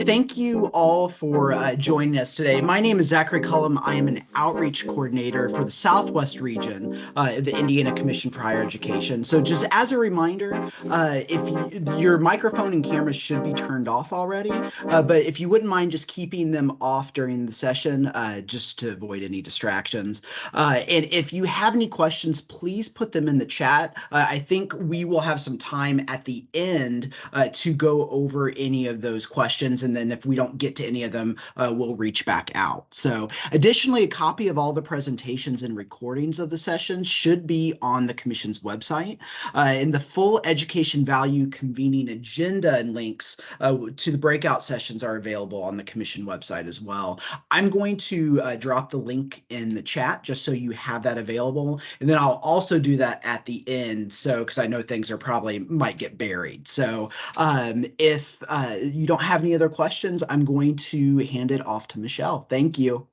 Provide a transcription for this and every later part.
Thank you all for joining us today. My name is Zachary Cullum. I am an outreach coordinator for the Southwest region of the Indiana Commission for Higher Education. So just as a reminder, your microphone and camera should be turned off already, but if you wouldn't mind just keeping them off during the session, just to avoid any distractions. And if you have any questions, please put them in the chat. I think we will have some time at the end to go over any of those questions. And then if we don't get to any of them, we'll reach back out. So additionally, a copy of all the presentations and recordings of the sessions should be on the Commission's website. And the full education value convening agenda and links to the breakout sessions are available on the Commission website as well. I'm going to drop the link in the chat just so you have that available. And then I'll also do that at the end. So, because I know things are probably might get buried. So if you don't have any other questions, I'm going to hand it off to Michelle. Thank you.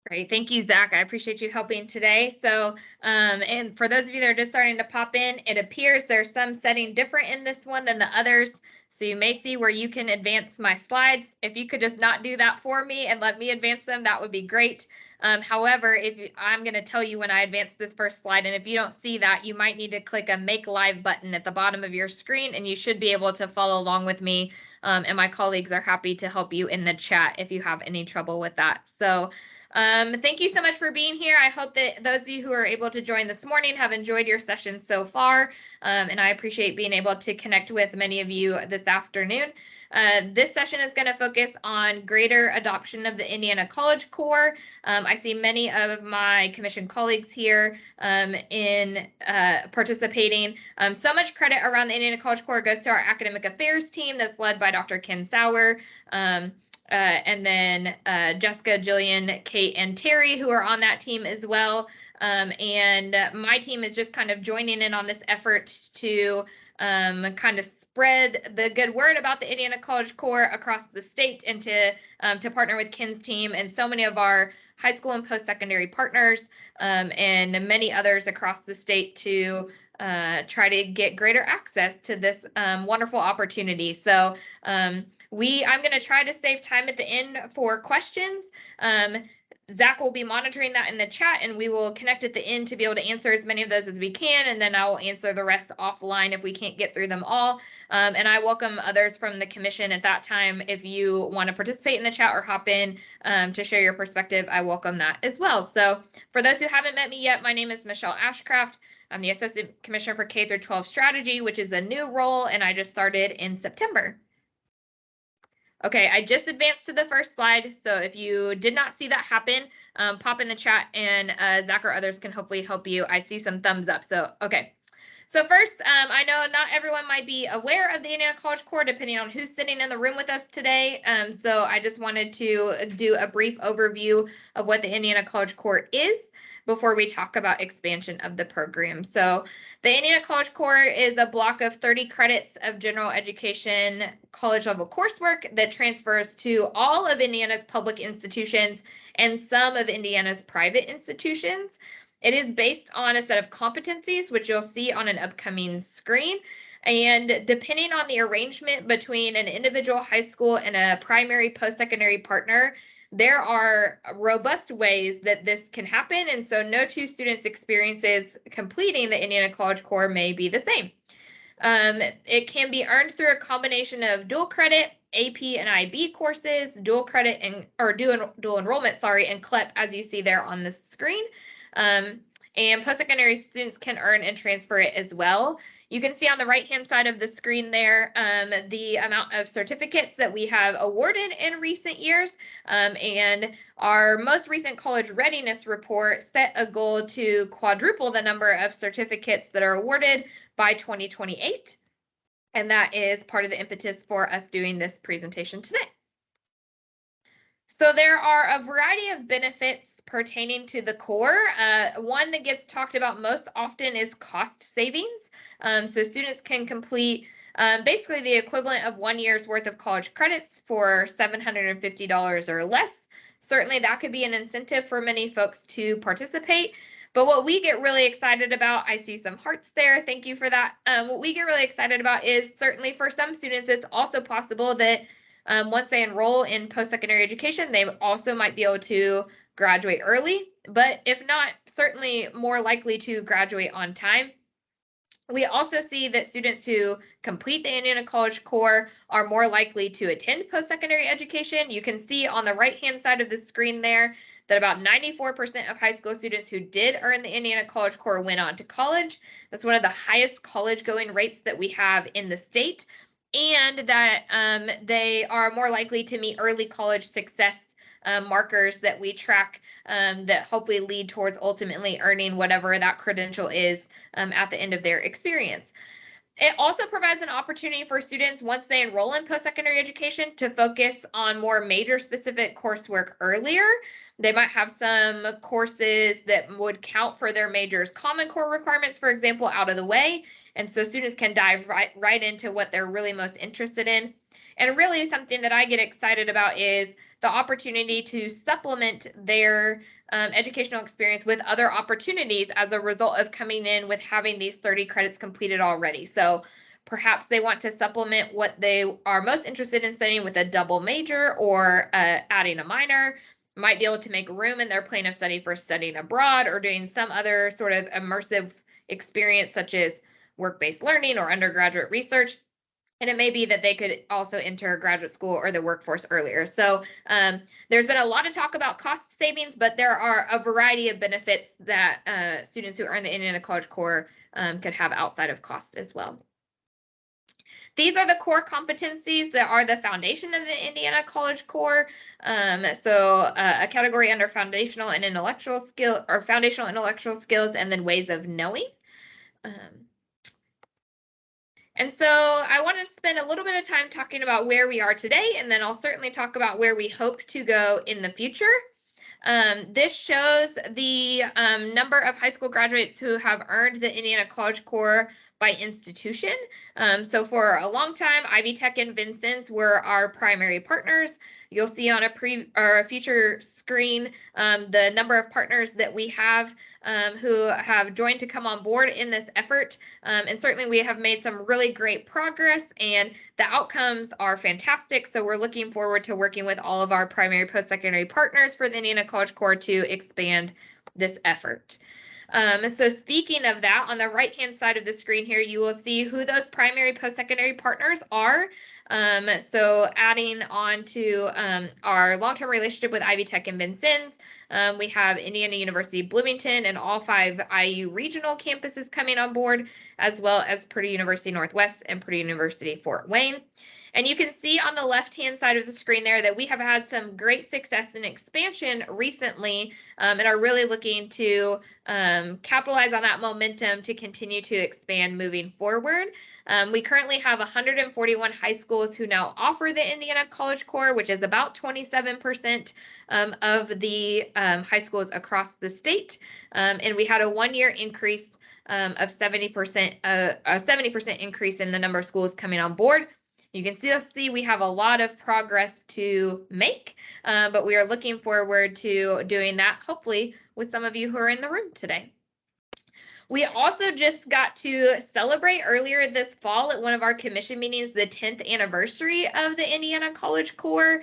Great. Thank you, Zach. I appreciate you helping today. So, and for those of you that are just starting to pop in, it appears there's some setting different in this one than the others. So you may see where you can advance my slides. If you could just not do that for me and let me advance them, that would be great. However, I'm going to tell you when I advance this first slide, and if you don't see that, you might need to click a Make Live button at the bottom of your screen, and you should be able to follow along with me. And my colleagues are happy to help you in the chat if you have any trouble with that. So thank you so much for being here. I hope that those of you who are able to join this morning have enjoyed your session so far. And I appreciate being able to connect with many of you this afternoon. This session is going to focus on greater adoption of the Indiana College Core. I see many of my commission colleagues here in participating. So much credit around the Indiana College Core goes to our academic affairs team that's led by Dr. Ken Sauer. And then Jessica, Jillian, Kate, and Terry, who are on that team as well. And my team is just kind of joining in on this effort to kind of spread the good word about the Indiana College Core across the state and to partner with Ken's team and so many of our high school and post-secondary partners and many others across the state to try to get greater access to this wonderful opportunity. So I'm going to try to save time at the end for questions. Zach will be monitoring that in the chat, and we will connect at the end to be able to answer as many of those as we can, and then I will answer the rest offline if we can't get through them all. And I welcome others from the commission at that time. If you want to participate in the chat or hop in to share your perspective, I welcome that as well. So for those who haven't met me yet, my name is Michelle Ashcraft. I'm the Associate Commissioner for K-12 Strategy, which is a new role, and I just started in September. Okay, I just advanced to the first slide, so if you did not see that happen, pop in the chat and Zach or others can hopefully help you. I see some thumbs up, so okay. So first, I know not everyone might be aware of the Indiana College Core, depending on who's sitting in the room with us today. So I just wanted to do a brief overview of what the Indiana College Core is before we talk about expansion of the program. So the Indiana College Core is a block of 30 credits of general education college level coursework that transfers to all of Indiana's public institutions and some of Indiana's private institutions. It is based on a set of competencies, which you'll see on an upcoming screen. And depending on the arrangement between an individual high school and a primary post-secondary partner, there are robust ways that this can happen. And so no two students' experiences completing the Indiana College Core may be the same. It can be earned through a combination of dual credit, AP and IB courses, dual credit or dual enrollment, and CLEP, as you see there on the screen. And post-secondary students can earn and transfer it as well. You can see on the right-hand side of the screen there the amount of certificates that we have awarded in recent years. And our most recent college readiness report set a goal to quadruple the number of certificates that are awarded by 2028. And that is part of the impetus for us doing this presentation today. So there are a variety of benefits pertaining to the core. One that gets talked about most often is cost savings. So students can complete basically the equivalent of 1 year's worth of college credits for $750 or less. Certainly that could be an incentive for many folks to participate. But what we get really excited about, I see some hearts there, thank you for that. What we get really excited about is certainly for some students, it's also possible that once they enroll in post-secondary education, they also might be able to graduate early, but if not, certainly more likely to graduate on time. We also see that students who complete the Indiana College Core are more likely to attend post-secondary education. You can see on the right-hand side of the screen there that about 94% of high school students who did earn the Indiana College Core went on to college. That's one of the highest college-going rates that we have in the state, and that they are more likely to meet early college success markers that we track that hopefully lead towards ultimately earning whatever that credential is at the end of their experience. It also provides an opportunity for students once they enroll in post-secondary education to focus on more major specific coursework earlier. They might have some courses that would count for their major's Common Core requirements, for example, out of the way. And so students can dive right into what they're really most interested in. And really something that I get excited about is the opportunity to supplement their educational experience with other opportunities as a result of coming in with having these 30 credits completed already. So perhaps they want to supplement what they are most interested in studying with a double major or adding a minor, might be able to make room in their plan of study for studying abroad or doing some other sort of immersive experience such as work-based learning or undergraduate research. And it may be that they could also enter graduate school or the workforce earlier. So there's been a lot of talk about cost savings, but there are a variety of benefits that students who earn the Indiana College Core could have outside of cost as well. These are the core competencies that are the foundation of the Indiana College Core. A category under foundational and intellectual skill, or foundational intellectual skills, and then ways of knowing. And so I want to spend a little bit of time talking about where we are today, and then I'll certainly talk about where we hope to go in the future. This shows the number of high school graduates who have earned the Indiana College Core by institution. So for a long time, Ivy Tech and Vincennes were our primary partners. You'll see on a future screen the number of partners that we have who have joined to come on board in this effort. And certainly we have made some really great progress, and the outcomes are fantastic. So we're looking forward to working with all of our primary post-secondary partners for the Indiana College Core to expand this effort. So speaking of that, on the right-hand side of the screen here, you will see who those primary post-secondary partners are. So adding on to our long-term relationship with Ivy Tech and Vincennes, we have Indiana University Bloomington and all 5 IU regional campuses coming on board, as well as Purdue University Northwest and Purdue University Fort Wayne. And you can see on the left-hand side of the screen there that we have had some great success and expansion recently and are really looking to capitalize on that momentum to continue to expand moving forward. We currently have 141 high schools who now offer the Indiana College Core, which is about 27% of the high schools across the state. And we had a one-year increase of 70%, a 70% increase in the number of schools coming on board. You can see we have a lot of progress to make, but we are looking forward to doing that, hopefully, with some of you who are in the room today. We also just got to celebrate earlier this fall at one of our commission meetings the 10th anniversary of the Indiana College Core.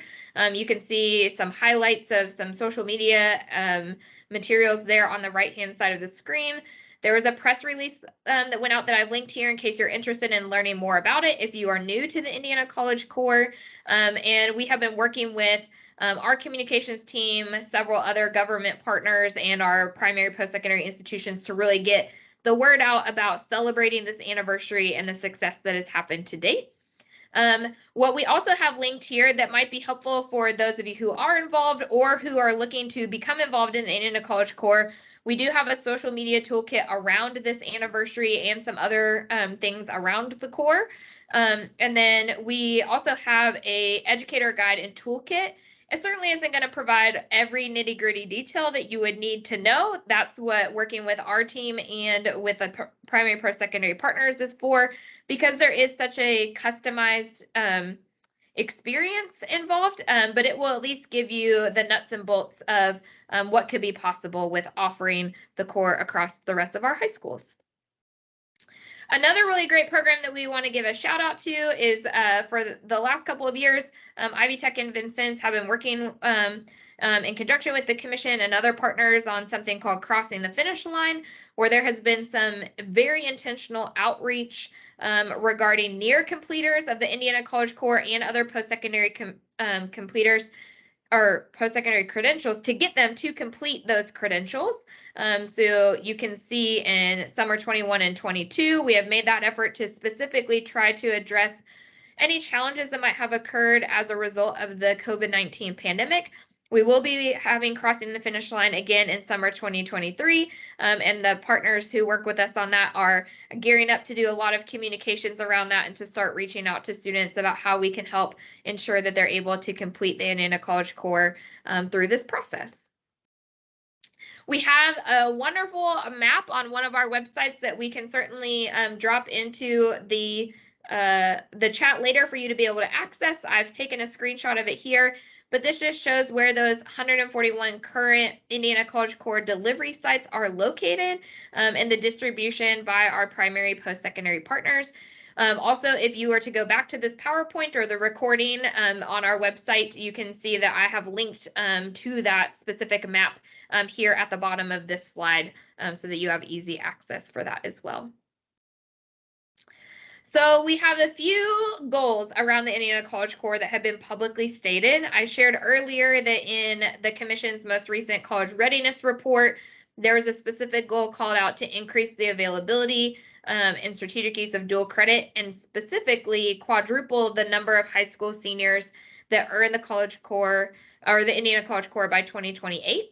You can see some highlights of some social media materials there on the right-hand side of the screen. There was a press release that went out that I've linked here in case you're interested in learning more about it if you are new to the Indiana College Core. And we have been working with our communications team, several other government partners, and our primary post-secondary institutions to really get the word out about celebrating this anniversary and the success that has happened to date. What we also have linked here that might be helpful for those of you who are involved or who are looking to become involved in the Indiana College Core, we do have a social media toolkit around this anniversary and some other things around the core. And then we also have a educator guide and toolkit. It certainly isn't going to provide every nitty-gritty detail that you would need to know. That's what working with our team and with the primary post-secondary partners is for, because there is such a customized experience involved, but it will at least give you the nuts and bolts of what could be possible with offering the core across the rest of our high schools. Another really great program that we want to give a shout out to is for the last couple of years, Ivy Tech and Vincennes have been working in conjunction with the commission and other partners on something called Crossing the Finish Line, where there has been some very intentional outreach regarding near completers of the Indiana College Core and other post-secondary completers or post-secondary credentials to get them to complete those credentials. So you can see in summer 21 and 22, we have made that effort to specifically try to address any challenges that might have occurred as a result of the COVID-19 pandemic. We will be having Crossing the Finish Line again in summer 2023, and the partners who work with us on that are gearing up to do a lot of communications around that and to start reaching out to students about how we can help ensure that they're able to complete the Indiana College Core through this process. We have a wonderful map on one of our websites that we can certainly drop into the chat later for you to be able to access. I've taken a screenshot of it here, but this just shows where those 141 current Indiana College Core delivery sites are located and the distribution by our primary post-secondary partners. Also, if you were to go back to this PowerPoint or the recording on our website, you can see that I have linked to that specific map here at the bottom of this slide so that you have easy access for that as well. So we have a few goals around the Indiana College Core that have been publicly stated. I shared earlier that in the Commission's most recent college readiness report, there was a specific goal called out to increase the availability and strategic use of dual credit, and specifically quadruple the number of high school seniors that earn the College Core or the Indiana College Core by 2028.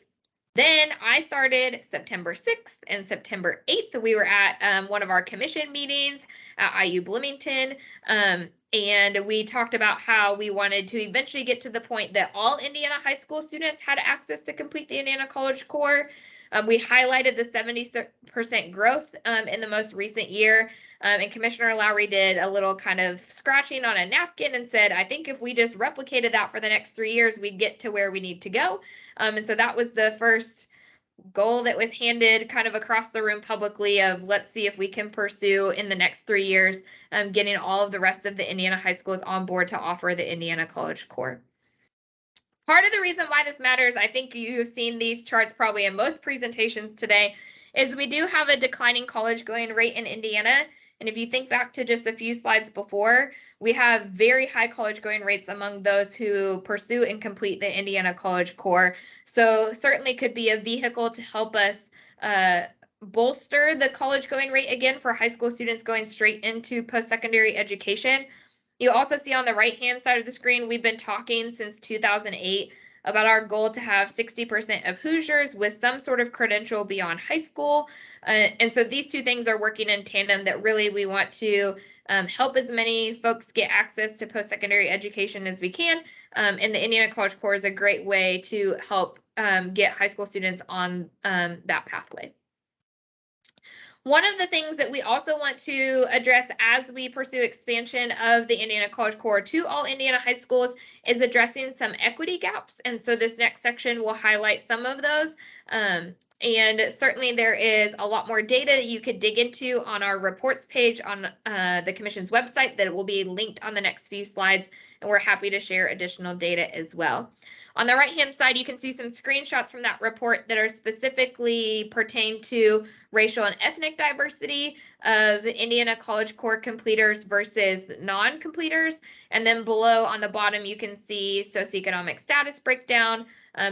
Then I started September 6th and September 8th. We were at one of our commission meetings at IU Bloomington, and we talked about how we wanted to eventually get to the point that all Indiana high school students had access to complete the Indiana College Core. We highlighted the 70% growth in the most recent year, and Commissioner Lowry did a little kind of scratching on a napkin and said, I think if we just replicated that for the next 3 years, we'd get to where we need to go. And so that was the first goal that was handed kind of across the room publicly of let's see if we can pursue in the next 3 years getting all of the rest of the Indiana high schools on board to offer the Indiana College Core. Part of the reason why this matters, I think you've seen these charts probably in most presentations today, is we do have a declining college going rate in Indiana. And if you think back to just a few slides before, we have very high college going rates among those who pursue and complete the Indiana College Core. So certainly could be a vehicle to help us bolster the college going rate again for high school students going straight into post-secondary education. You also see on the right-hand side of the screen, we've been talking since 2008 about our goal to have 60% of Hoosiers with some sort of credential beyond high school. And so these two things are working in tandem that really we want to help as many folks get access to post-secondary education as we can. And the Indiana College Core is a great way to help get high school students on that pathway. One of the things that we also want to address as we pursue expansion of the Indiana College Core to all Indiana high schools is addressing some equity gaps. And so this next section will highlight some of those. And certainly there is a lot more data that you could dig into on our reports page on the Commission's website that will be linked on the next few slides. And we're happy to share additional data as well. On the right-hand side, you can see some screenshots from that report that are specifically pertain to racial and ethnic diversity of Indiana College Core completers versus non-completers. And then below on the bottom, you can see socioeconomic status breakdown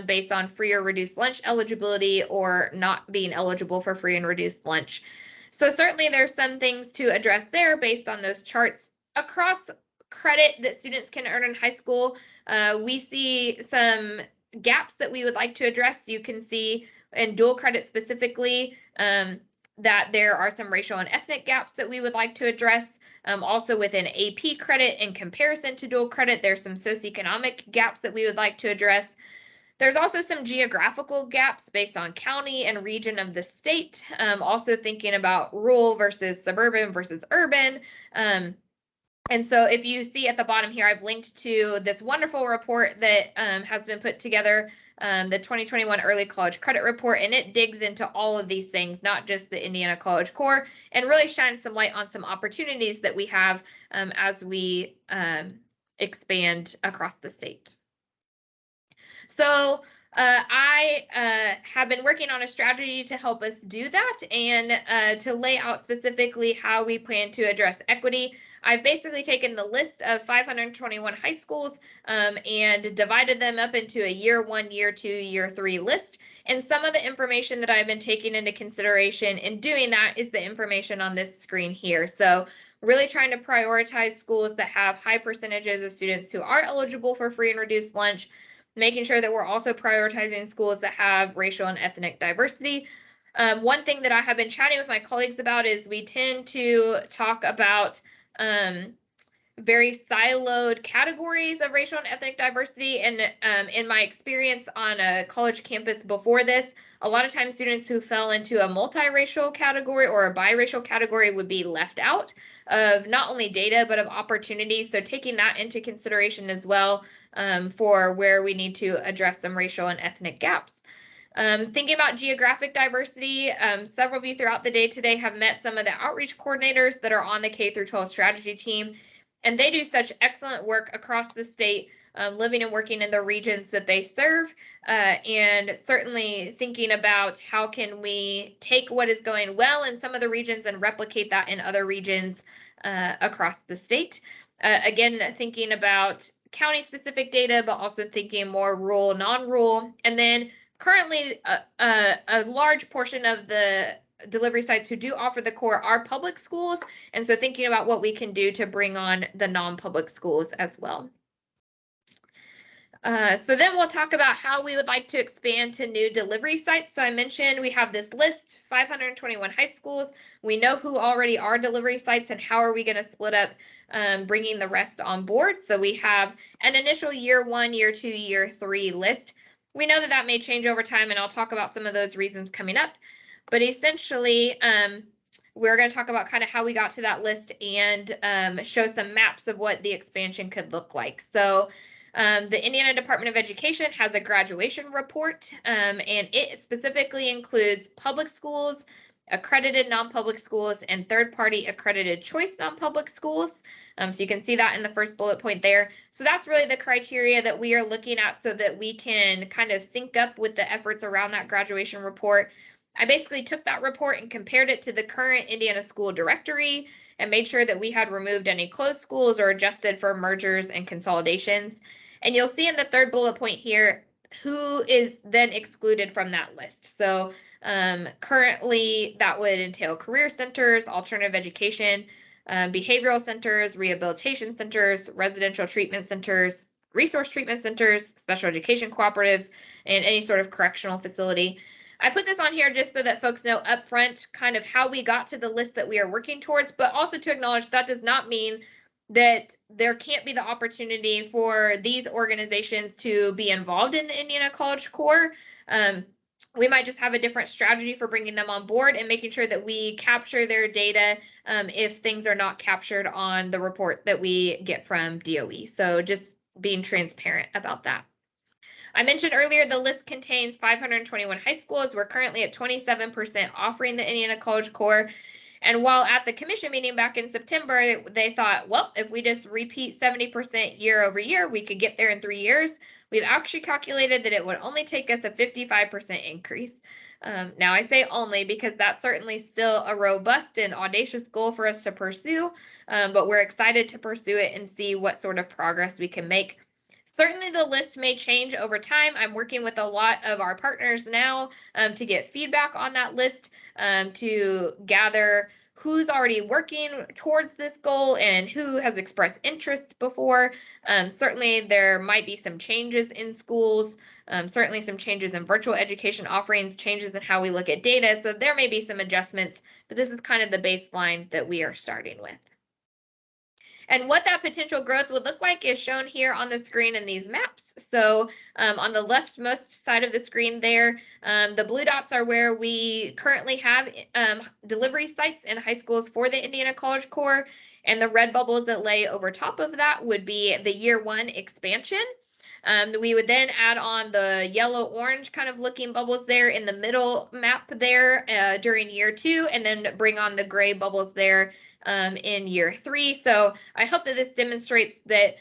based on free or reduced lunch eligibility or not being eligible for free and reduced lunch. So certainly there's some things to address there based on those charts. Across credit that students can earn in high school, we see some gaps that we would like to address. You can see in dual credit specifically that there are some racial and ethnic gaps that we would like to address. Also within AP credit in comparison to dual credit, there's some socioeconomic gaps that we would like to address. There's also some geographical gaps based on county and region of the state. Also thinking about rural versus suburban versus urban. And so if you see at the bottom here, I've linked to this wonderful report that has been put together, the 2021 Early College Credit Report, and it digs into all of these things, not just the Indiana College Core, and really shines some light on some opportunities that we have as we expand across the state. So I have been working on a strategy to help us do that and to lay out specifically how we plan to address equity. I've basically taken the list of 521 high schools and divided them up into a year 1, year 2, year 3 list. And some of the information that I've been taking into consideration in doing that is the information on this screen here. So really trying to prioritize schools that have high percentages of students who are eligible for free and reduced lunch, making sure that we're also prioritizing schools that have racial and ethnic diversity. One thing that I have been chatting with my colleagues about is we tend to talk about very siloed categories of racial and ethnic diversity. And in my experience on a college campus before this, a lot of times students who fell into a multiracial category or a biracial category would be left out of not only data, but of opportunities. So taking that into consideration as well for where we need to address some racial and ethnic gaps. Thinking about geographic diversity, several of you throughout the day today have met some of the outreach coordinators that are on the K-12 strategy team, and they do such excellent work across the state, living and working in the regions that they serve, and certainly thinking about how can we take what is going well in some of the regions and replicate that in other regions across the state. Again, thinking about county-specific data, but also thinking more rural, non-rural, and then currently a large portion of the delivery sites who do offer the core are public schools, and so thinking about what we can do to bring on the non-public schools as well. So then we'll talk about how we would like to expand to new delivery sites. So I mentioned we have this list, 521 high schools. We know who already are delivery sites and how are we going to split up bringing the rest on board. So we have an initial year 1, year 2, year 3 list. We know that that may change over time, and I'll talk about some of those reasons coming up. But essentially, we're going to talk about kind of how we got to that list and show some maps of what the expansion could look like. So the Indiana Department of Education has a graduation report, and it specifically includes public schools, accredited non-public schools, and third-party accredited choice non-public schools. So you can see that in the first bullet point there. So that's really the criteria that we are looking at so that we can kind of sync up with the efforts around that graduation report. I basically took that report and compared it to the current Indiana school directory and made sure that we had removed any closed schools or adjusted for mergers and consolidations. And you'll see in the third bullet point here who is then excluded from that list. So currently that would entail career centers, alternative education, behavioral centers, rehabilitation centers, residential treatment centers, resource treatment centers, special education cooperatives, and any sort of correctional facility. I put this on here just so that folks know upfront kind of how we got to the list that we are working towards, but also to acknowledge that does not mean that there can't be the opportunity for these organizations to be involved in the Indiana College Core. We might just have a different strategy for bringing them on board and making sure that we capture their data if things are not captured on the report that we get from DOE. So just being transparent about that. I mentioned earlier the list contains 521 high schools. We're currently at 27% offering the Indiana College Core. And while at the commission meeting back in September, they thought, well, if we just repeat 70% year over year, we could get there in 3 years. We've actually calculated that it would only take us a 55% increase. Now I say only because that's certainly still a robust and audacious goal for us to pursue, but we're excited to pursue it and see what sort of progress we can make. Certainly the list may change over time. I'm working with a lot of our partners now to get feedback on that list, to gather who's already working towards this goal and who has expressed interest before. Certainly there might be some changes in schools, certainly some changes in virtual education offerings, changes in how we look at data. So there may be some adjustments, but this is kind of the baseline that we are starting with. And what that potential growth would look like is shown here on the screen in these maps. So on the leftmost side of the screen there, the blue dots are where we currently have delivery sites in high schools for the Indiana College Corps. And the red bubbles that lay over top of that would be the year one expansion. We would then add on the yellow-orange kind of looking bubbles there in the middle map there during year two, and then bring on the gray bubbles there in year three. So I hope that this demonstrates that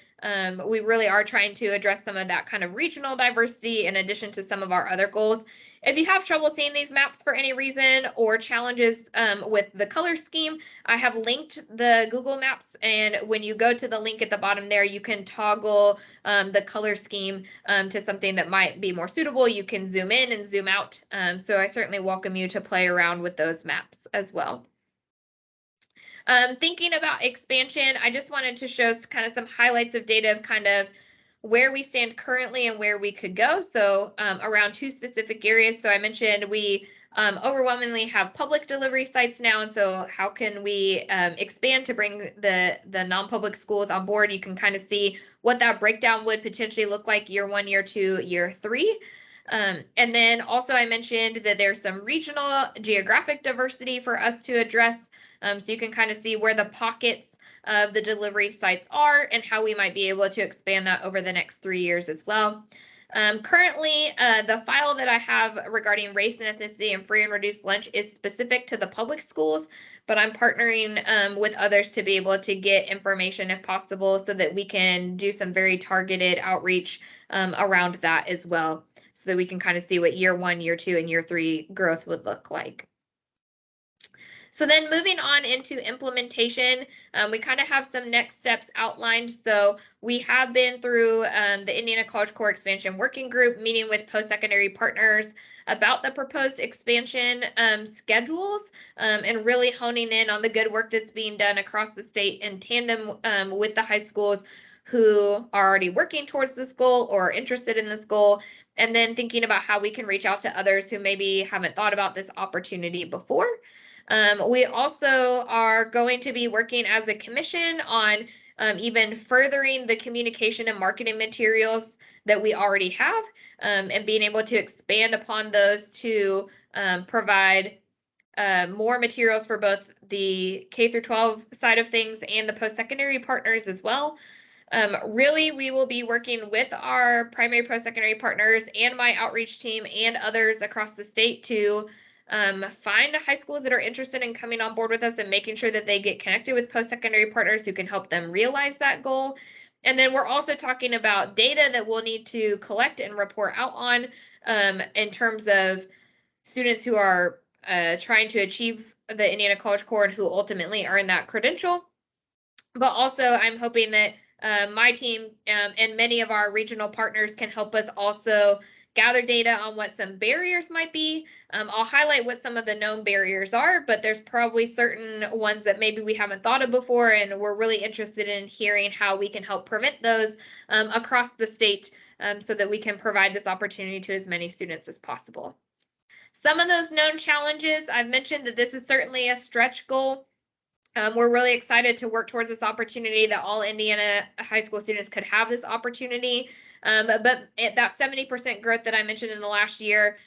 we really are trying to address some of that kind of regional diversity in addition to some of our other goals. If you have trouble seeing these maps for any reason or challenges with the color scheme, I have linked the Google Maps, and when you go to the link at the bottom there, you can toggle the color scheme to something that might be more suitable. You can zoom in and zoom out. So I certainly welcome you to play around with those maps as well. Thinking about expansion, I just wanted to show kind of some highlights of data of kind of where we stand currently and where we could go. So around two specific areas. So I mentioned we overwhelmingly have public delivery sites now. And so how can we expand to bring the non-public schools on board? You can kind of see what that breakdown would potentially look like year one, year two, year three. And then also I mentioned that there's some regional geographic diversity for us to address. So you can kind of see where the pockets of the delivery sites are and how we might be able to expand that over the next 3 years as well. Currently, the file that I have regarding race and ethnicity and free and reduced lunch is specific to the public schools, but I'm partnering with others to be able to get information if possible so that we can do some very targeted outreach around that as well, so that we can kind of see what year one, year two, and year three growth would look like. So then moving on into implementation, we kind of have some next steps outlined. So we have been through the Indiana College Corps Expansion Working Group, meeting with post-secondary partners about the proposed expansion schedules, and really honing in on the good work that's being done across the state in tandem with the high schools who are already working towards this goal or interested in this goal, and then thinking about how we can reach out to others who maybe haven't thought about this opportunity before. We also are going to be working as a commission on even furthering the communication and marketing materials that we already have, and being able to expand upon those to provide more materials for both the K through 12 side of things and the post-secondary partners as well. Really, we will be working with our primary post-secondary partners and my outreach team and others across the state to find high schools that are interested in coming on board with us and making sure that they get connected with post-secondary partners who can help them realize that goal. And then we're also talking about data that we'll need to collect and report out on in terms of students who are trying to achieve the Indiana College Corps and who ultimately earn that credential. But also I'm hoping that my team and many of our regional partners can help us also gather data on what some barriers might be. I'll highlight what some of the known barriers are, but there's probably certain ones that maybe we haven't thought of before, and we're really interested in hearing how we can help prevent those across the state so that we can provide this opportunity to as many students as possible. Some of those known challenges, I've mentioned that this is certainly a stretch goal. We're really excited to work towards this opportunity that all Indiana high school students could have this opportunity. But that 70% growth that I mentioned in the last year,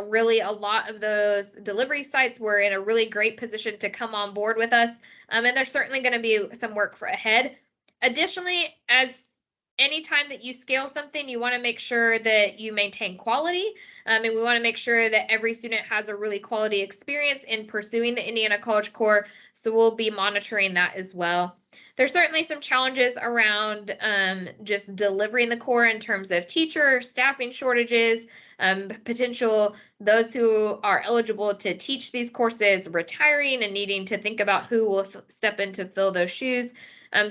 really a lot of those delivery sites were in a really great position to come on board with us. And there's certainly going to be some work ahead. Additionally, as anytime that you scale something, you want to make sure that you maintain quality. And we want to make sure that every student has a really quality experience in pursuing the Indiana College Corps. So we'll be monitoring that as well. There's certainly some challenges around just delivering the core in terms of teacher staffing shortages, potential those who are eligible to teach these courses retiring and needing to think about who will step in to fill those shoes.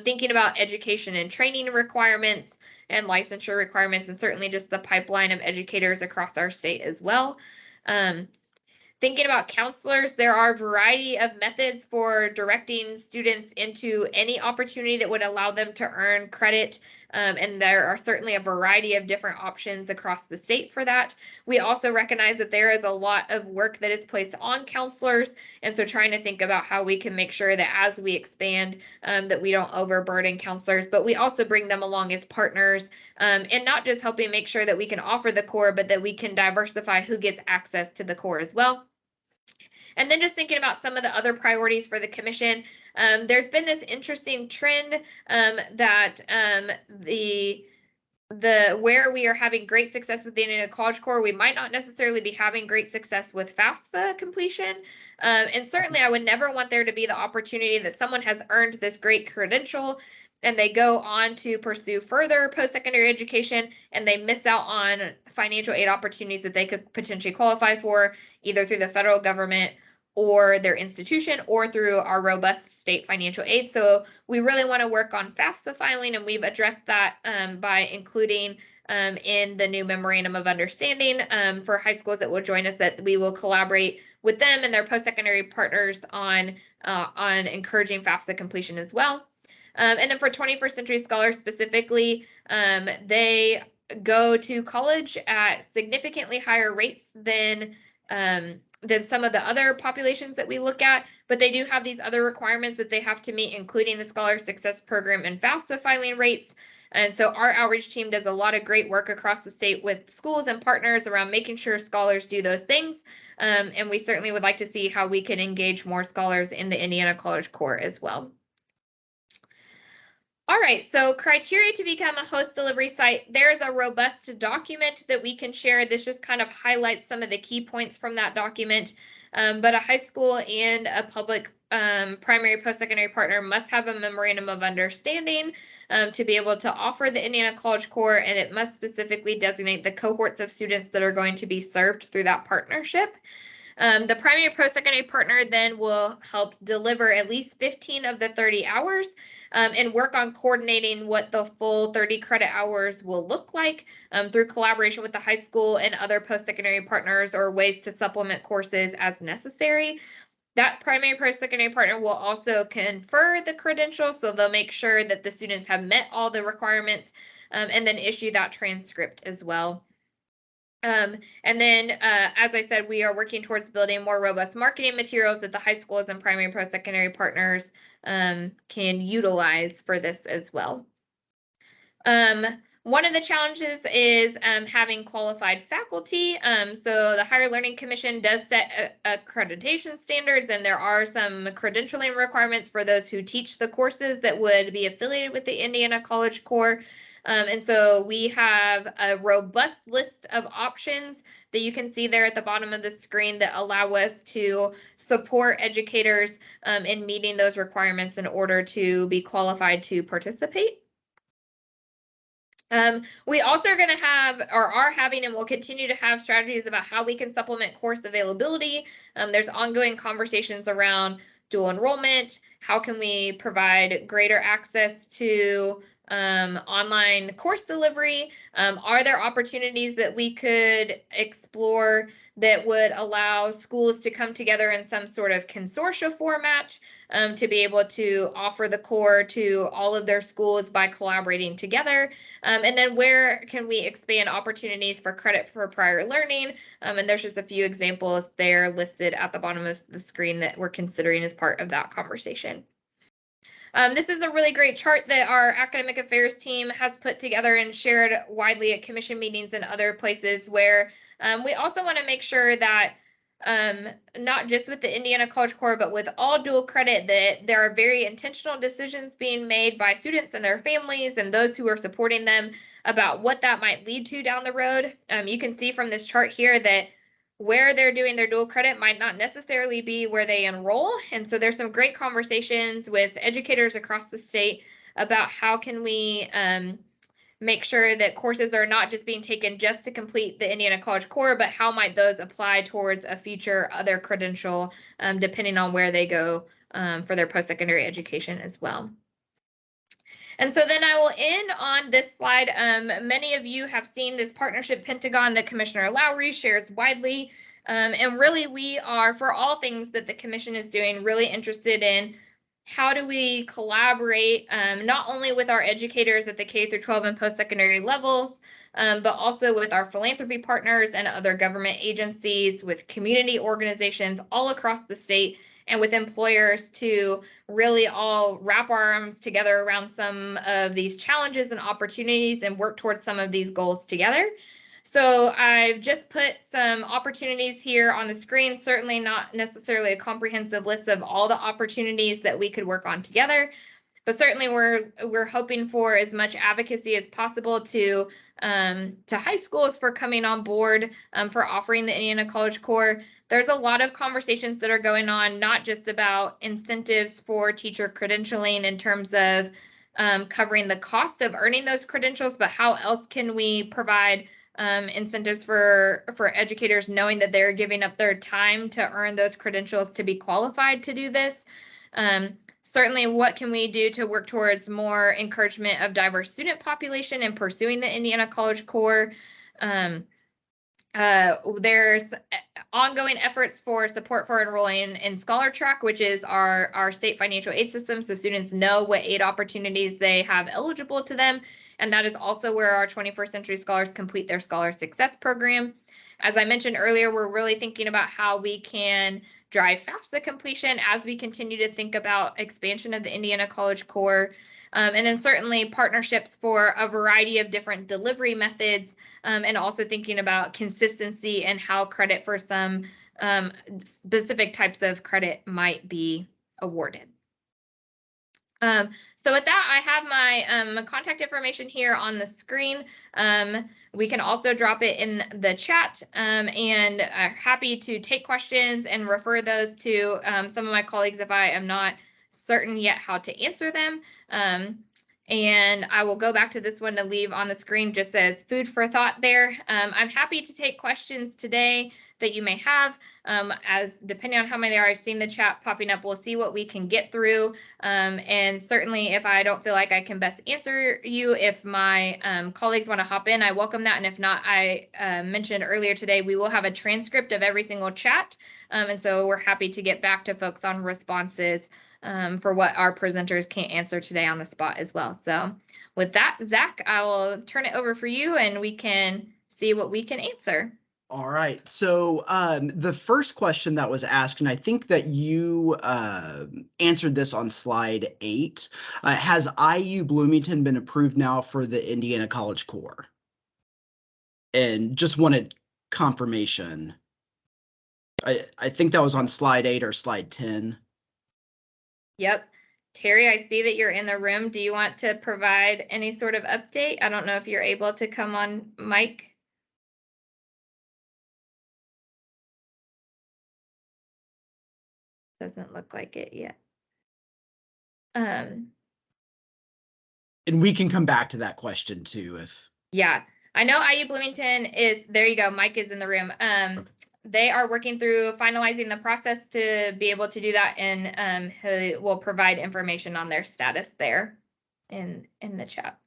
Thinking about education and training requirements and licensure requirements, and certainly just the pipeline of educators across our state as well. Thinking about counselors, there are a variety of methods for directing students into any opportunity that would allow them to earn credit and there are certainly a variety of different options across the state for that. We also recognize that there is a lot of work that is placed on counselors, and so trying to think about how we can make sure that as we expand, that we don't overburden counselors, but we also bring them along as partners, and not just helping make sure that we can offer the core, but that we can diversify who gets access to the core as well. And then just thinking about some of the other priorities for the commission, there's been this interesting trend that where we are having great success with the Indiana College Core, we might not necessarily be having great success with FAFSA completion. And certainly I would never want there to be the opportunity that someone has earned this great credential and they go on to pursue further post-secondary education and they miss out on financial aid opportunities that they could potentially qualify for, either through the federal government or their institution or through our robust state financial aid. So we really want to work on FAFSA filing, and we've addressed that by including in the new memorandum of understanding for high schools that will join us, that we will collaborate with them and their post-secondary partners on encouraging FAFSA completion as well. And then for 21st Century Scholars specifically, they go to college at significantly higher rates than some of the other populations that we look at, but they do have these other requirements that they have to meet, including the Scholar Success Program and FAFSA filing rates. And so our outreach team does a lot of great work across the state with schools and partners around making sure scholars do those things. And we certainly would like to see how we can engage more scholars in the Indiana College Core as well. All right, so criteria to become a host delivery site. There's a robust document that we can share. This just kind of highlights some of the key points from that document. But a high school and a public primary post-secondary partner must have a memorandum of understanding to be able to offer the Indiana College Core, and it must specifically designate the cohorts of students that are going to be served through that partnership. The primary post-secondary partner then will help deliver at least 15 of the 30 hours and work on coordinating what the full 30 credit hours will look like through collaboration with the high school and other post-secondary partners, or ways to supplement courses as necessary. That primary post-secondary partner will also confer the credentials, so they'll make sure that the students have met all the requirements and then issue that transcript as well. And then, as I said, we are working towards building more robust marketing materials that the high schools and primary post-secondary partners can utilize for this as well. One of the challenges is having qualified faculty. So the Higher Learning Commission does set accreditation standards, and there are some credentialing requirements for those who teach the courses that would be affiliated with the Indiana College Core. And so we have a robust list of options that you can see there at the bottom of the screen that allow us to support educators in meeting those requirements in order to be qualified to participate. We also are going to have, or are having, and will continue to have strategies about how we can supplement course availability. There's ongoing conversations around dual enrollment. How can we provide greater access to online course delivery? Are there opportunities that we could explore that would allow schools to come together in some sort of consortia format to be able to offer the core to all of their schools by collaborating together? And then where can we expand opportunities for credit for prior learning? And there's just a few examples there listed at the bottom of the screen that we're considering as part of that conversation. This is a really great chart that our academic affairs team has put together and shared widely at commission meetings and other places, where we also want to make sure that not just with the Indiana College Core, but with all dual credit, that there are very intentional decisions being made by students and their families and those who are supporting them about what that might lead to down the road. You can see from this chart here that where they're doing their dual credit might not necessarily be where they enroll. And so there's some great conversations with educators across the state about how can we make sure that courses are not just being taken just to complete the Indiana College Core, but how might those apply towards a future other credential, depending on where they go for their post-secondary education as well. And so then I will end on this slide. Many of you have seen this partnership Pentagon that Commissioner Lowry shares widely. And really, we are, for all things that the commission is doing, really interested in how do we collaborate not only with our educators at the K through 12 and post-secondary levels, but also with our philanthropy partners and other government agencies, with community organizations all across the state, and with employers to really all wrap our arms together around some of these challenges and opportunities and work towards some of these goals together. So I've just put some opportunities here on the screen, certainly not necessarily a comprehensive list of all the opportunities that we could work on together, but certainly we're hoping for as much advocacy as possible to high schools for coming on board, for offering the Indiana College Corps. There's a lot of conversations that are going on, not just about incentives for teacher credentialing in terms of covering the cost of earning those credentials, but how else can we provide incentives for educators, knowing that they're giving up their time to earn those credentials to be qualified to do this. Certainly, what can we do to work towards more encouragement of diverse student population and pursuing the Indiana College Corps? There's ongoing efforts for support for enrolling in Scholar Track, which is our state financial aid system, so students know what aid opportunities they have eligible to them. And that is also where our 21st Century Scholars complete their Scholar Success Program. As I mentioned earlier, we're really thinking about how we can drive FAFSA completion as we continue to think about expansion of the Indiana College Corps. And then certainly partnerships for a variety of different delivery methods, and also thinking about consistency and how credit for some specific types of credit might be awarded. So with that, I have my contact information here on the screen. We can also drop it in the chat, and happy to take questions and refer those to some of my colleagues if I am not certain yet how to answer them. And I will go back to this one to leave on the screen just as food for thought there. I'm happy to take questions today that you may have, as depending on how many there are. I've seen the chat popping up. We'll see what we can get through. And certainly if I don't feel like I can best answer you, if my colleagues want to hop in, I welcome that. And if not, I mentioned earlier today, we will have a transcript of every single chat. And so we're happy to get back to folks on responses for what our presenters can't answer today on the spot as well. So with that, Zach, I will turn it over for you and we can see what we can answer. All right. So the first question that was asked, and I think that you answered this on slide 8, has IU Bloomington been approved now for the Indiana College Corps? And just wanted confirmation. I think that was on slide 8 or slide 10. Yep. Terry, I see that you're in the room. Do you want to provide any sort of update? I don't know if you're able to come on mic. Doesn't look like it yet. And we can come back to that question too if. Yeah, I know IU Bloomington is, there you go, Mike is in the room. Okay. They are working through finalizing the process to be able to do that, and he will provide information on their status there in the chat.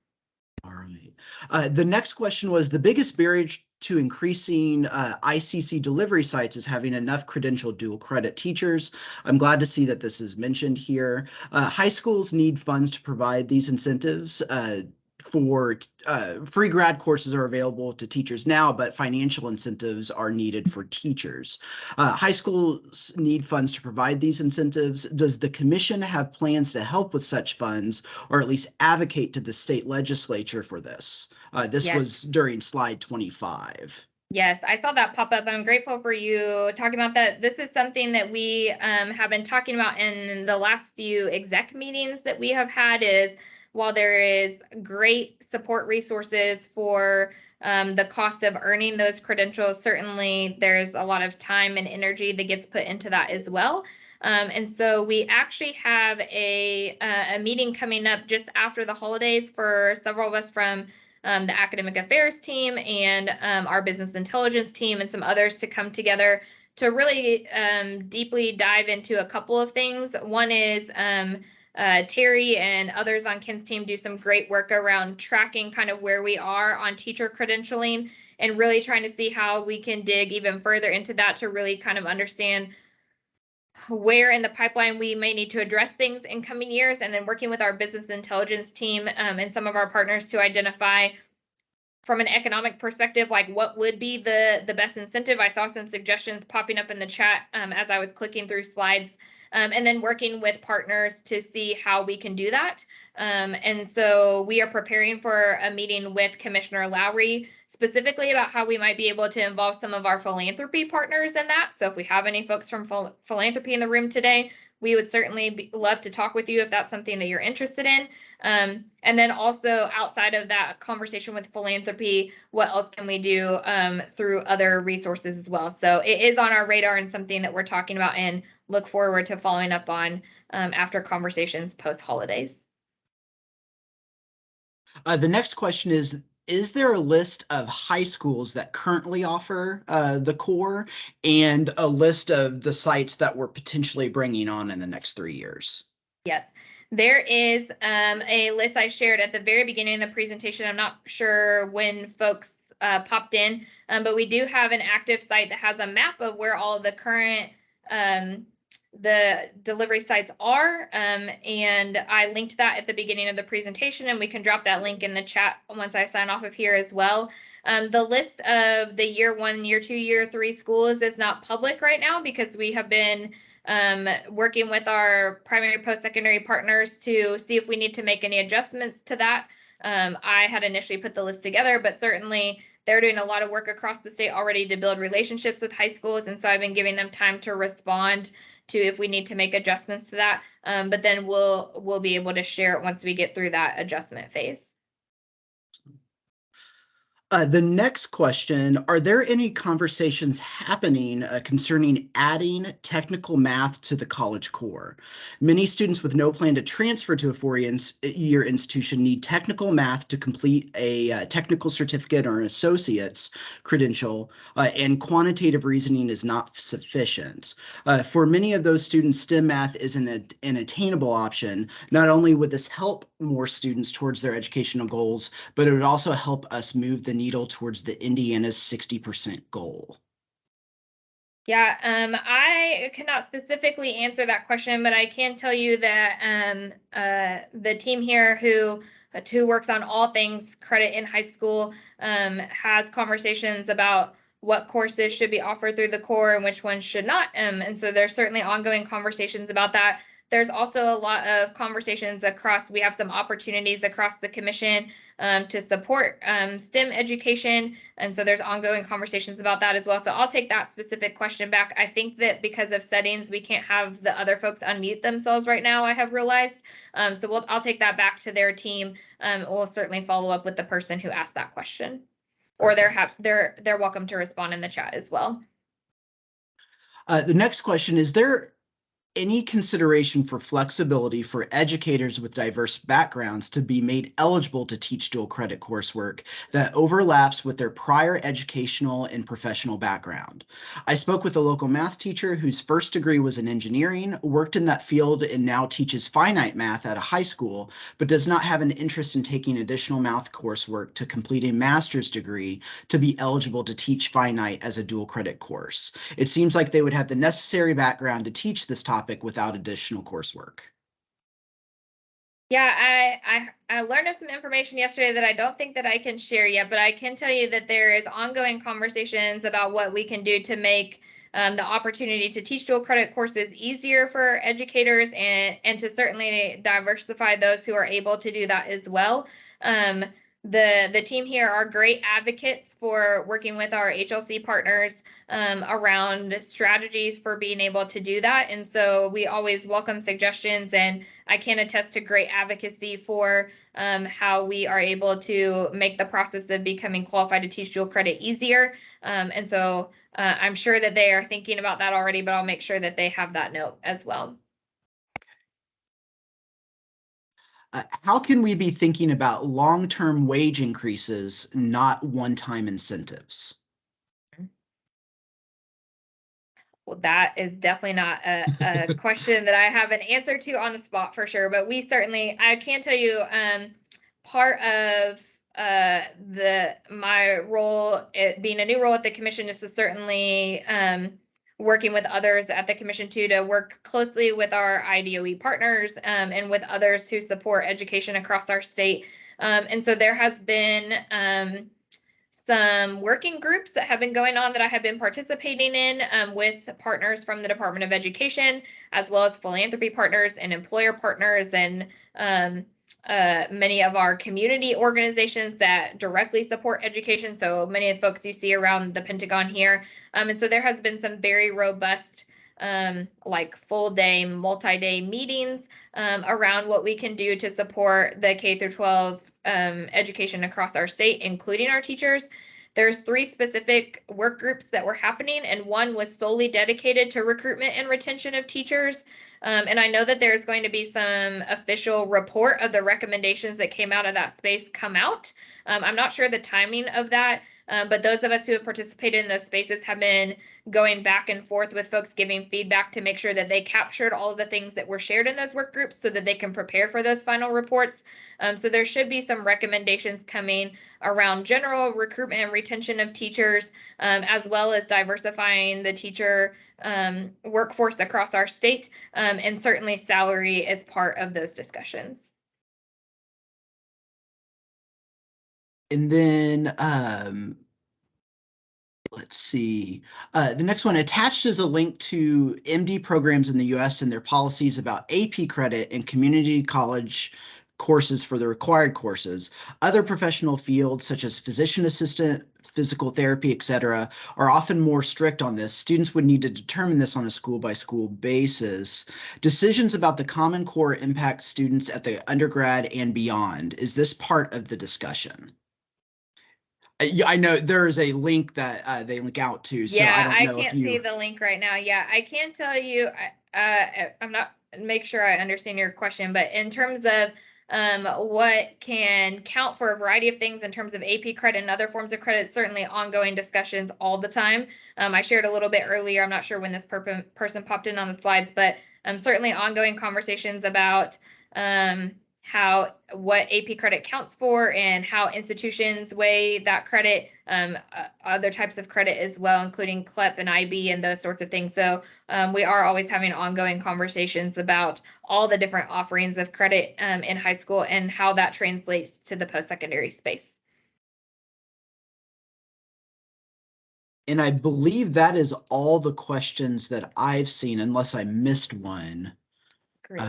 All right. The next question was, the biggest barrier to increasing ICC delivery sites is having enough credentialed dual credit teachers. I'm glad to see that this is mentioned here. High schools need funds to provide these incentives. For free grad courses are available to teachers now, but financial incentives are needed for teachers. High schools need funds to provide these incentives. Does the commission have plans to help with such funds, or at least advocate to the state legislature for this? This yes. was during slide 25. Yes, I saw that pop up. I'm grateful for you talking about that. This is something that we have been talking about in the last few exec meetings that we have had. Is while there is great support resources for the cost of earning those credentials, certainly there's a lot of time and energy that gets put into that as well. And so we actually have a meeting coming up just after the holidays for several of us from the academic affairs team and our business intelligence team and some others to come together to really deeply dive into a couple of things. One is Terry and others on Ken's team do some great work around tracking kind of where we are on teacher credentialing and really trying to see how we can dig even further into that to really kind of understand where in the pipeline we may need to address things in coming years, and then working with our business intelligence team and some of our partners to identify from an economic perspective, like what would be the best incentive. I saw some suggestions popping up in the chat as I was clicking through slides, and then working with partners to see how we can do that. And so we are preparing for a meeting with Commissioner Lowry specifically about how we might be able to involve some of our philanthropy partners in that. So if we have any folks from philanthropy in the room today, we would certainly love to talk with you if that's something that you're interested in. And then also outside of that conversation with philanthropy, what else can we do through other resources as well? So it is on our radar and something that we're talking about and look forward to following up on after conversations post holidays. The next question is there a list of high schools that currently offer the core and a list of the sites that we're potentially bringing on in the next 3 years? Yes, there is a list I shared at the very beginning of the presentation. I'm not sure when folks popped in, but we do have an active site that has a map of where all of the current the delivery sites are, and I linked that at the beginning of the presentation, and we can drop that link in the chat once I sign off of here as well. The list of the year 1, year 2, year 3 schools is not public right now because we have been working with our primary post-secondary partners to see if we need to make any adjustments to that. I had initially put the list together, but certainly they're doing a lot of work across the state already to build relationships with high schools. And so I've been giving them time to respond to if we need to make adjustments to that. But then we'll be able to share it once we get through that adjustment phase. The next question, are there any conversations happening concerning adding technical math to the College Core? Many students with no plan to transfer to a four-year institution need technical math to complete a technical certificate or an associate's credential, and quantitative reasoning is not sufficient. For many of those students, STEM math is an attainable option. Not only would this help more students towards their educational goals, but it would also help us move the needle towards the Indiana's 60% goal. Yeah, I cannot specifically answer that question, but I can tell you that the team here who works on all things credit in high school has conversations about what courses should be offered through the core and which ones should not. And so there's certainly ongoing conversations about that. There's also a lot of conversations across, we have some opportunities across the commission to support STEM education. And so there's ongoing conversations about that as well. So I'll take that specific question back. I think that because of settings, we can't have the other folks unmute themselves right now, I have realized. So I'll take that back to their team. We'll certainly follow up with the person who asked that question. Or they're welcome to respond in the chat as well. The next question, is there any consideration for flexibility for educators with diverse backgrounds to be made eligible to teach dual credit coursework that overlaps with their prior educational and professional background? I spoke with a local math teacher whose first degree was in engineering, worked in that field, and now teaches finite math at a high school, but does not have an interest in taking additional math coursework to complete a master's degree to be eligible to teach finite as a dual credit course. It seems like they would have the necessary background to teach this topic without additional coursework. Yeah, I learned of some information yesterday that I don't think that I can share yet, but I can tell you that there is ongoing conversations about what we can do to make the opportunity to teach dual credit courses easier for educators and to certainly diversify those who are able to do that as well. The team here are great advocates for working with our HLC partners around strategies for being able to do that. And so we always welcome suggestions, and I can attest to great advocacy for how we are able to make the process of becoming qualified to teach dual credit easier. And so I'm sure that they are thinking about that already, but I'll make sure that they have that note as well. How can we be thinking about long-term wage increases, not one-time incentives? Well, that is definitely not a question that I have an answer to on the spot for sure, but we certainly, I can tell you, part of my role, being a new role at the commission, is to certainly working with others at the commission too, to work closely with our IDOE partners and with others who support education across our state. And so there has been some working groups that have been going on that I have been participating in with partners from the Department of Education, as well as philanthropy partners and employer partners, and many of our community organizations that directly support education. So many of the folks you see around the Pentagon here. And so there has been some very robust like full day, multi-day meetings around what we can do to support the K through 12 education across our state, including our teachers. There's 3 specific work groups that were happening, and one was solely dedicated to recruitment and retention of teachers. And I know that there's going to be some official report of the recommendations that came out of that space come out. I'm not sure the timing of that, but those of us who have participated in those spaces have been going back and forth with folks giving feedback to make sure that they captured all of the things that were shared in those work groups so that they can prepare for those final reports. So there should be some recommendations coming around general recruitment and retention of teachers, as well as diversifying the teacher workforce across our state, and certainly salary is part of those discussions. And then let's see. The next one, attached is a link to MD programs in the US and their policies about AP credit and community college courses for the required courses. Other professional fields such as physician assistant, physical therapy, etc., are often more strict on this. Students would need to determine this on a school-by-school basis. Decisions about the Common Core impact students at the undergrad and beyond. Is this part of the discussion? I know there is a link that they link out to, so I don't know if can't see the link right now. Yeah, I can tell you, I'm not, make sure I understand your question, but in terms of what can count for a variety of things in terms of AP credit and other forms of credit, certainly ongoing discussions all the time. I shared a little bit earlier, I'm not sure when this person popped in on the slides, but certainly ongoing conversations about what AP credit counts for and how institutions weigh that credit, other types of credit as well, including CLEP and IB and those sorts of things. So we are always having ongoing conversations about all the different offerings of credit in high school and how that translates to the post-secondary space. And I believe that is all the questions that I've seen, unless I missed one. Great.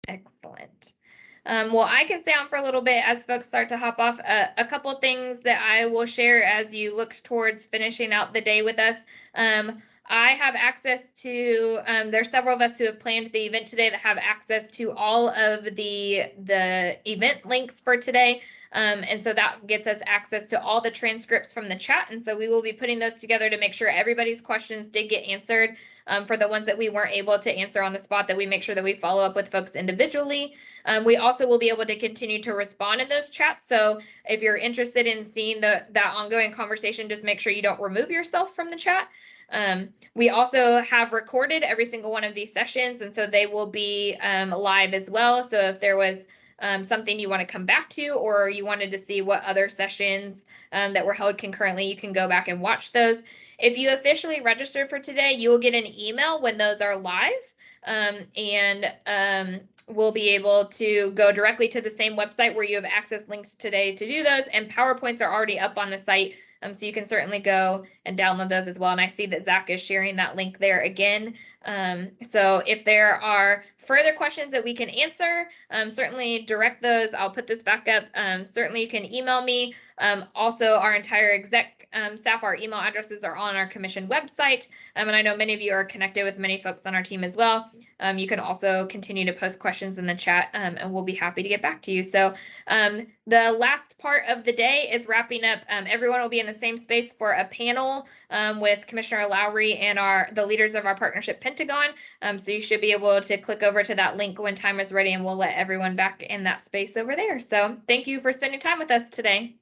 Excellent. Well, I can stay on for a little bit as folks start to hop off. A couple things that I will share as you look towards finishing out the day with us. I have access to, there's several of us who have planned the event today that have access to all of the event links for today. And so that gets us access to all the transcripts from the chat. And so we will be putting those together to make sure everybody's questions did get answered. For the ones that we weren't able to answer on the spot, that we make sure that we follow up with folks individually. We also will be able to continue to respond in those chats. So if you're interested in seeing that ongoing conversation, just make sure you don't remove yourself from the chat. We also have recorded every single one of these sessions, and so they will be live as well. So if there was something you want to come back to, or you wanted to see what other sessions that were held concurrently, you can go back and watch those. If you officially registered for today, you will get an email when those are live, and we'll be able to go directly to the same website where you have access links today to do those, and PowerPoints are already up on the site. So you can certainly go and download those as well. And I see that Zach is sharing that link there again. So if there are further questions that we can answer, certainly direct those. I'll put this back up. Certainly you can email me. Also, our entire exec staff, our email addresses are on our commission website. And I know many of you are connected with many folks on our team as well. You can also continue to post questions in the chat, and we'll be happy to get back to you. So the last part of the day is wrapping up. Everyone will be in the same space for a panel with Commissioner Lowry and the leaders of our partnership Pentagon. So you should be able to click over to that link when time is ready, and we'll let everyone back in that space over there. So thank you for spending time with us today.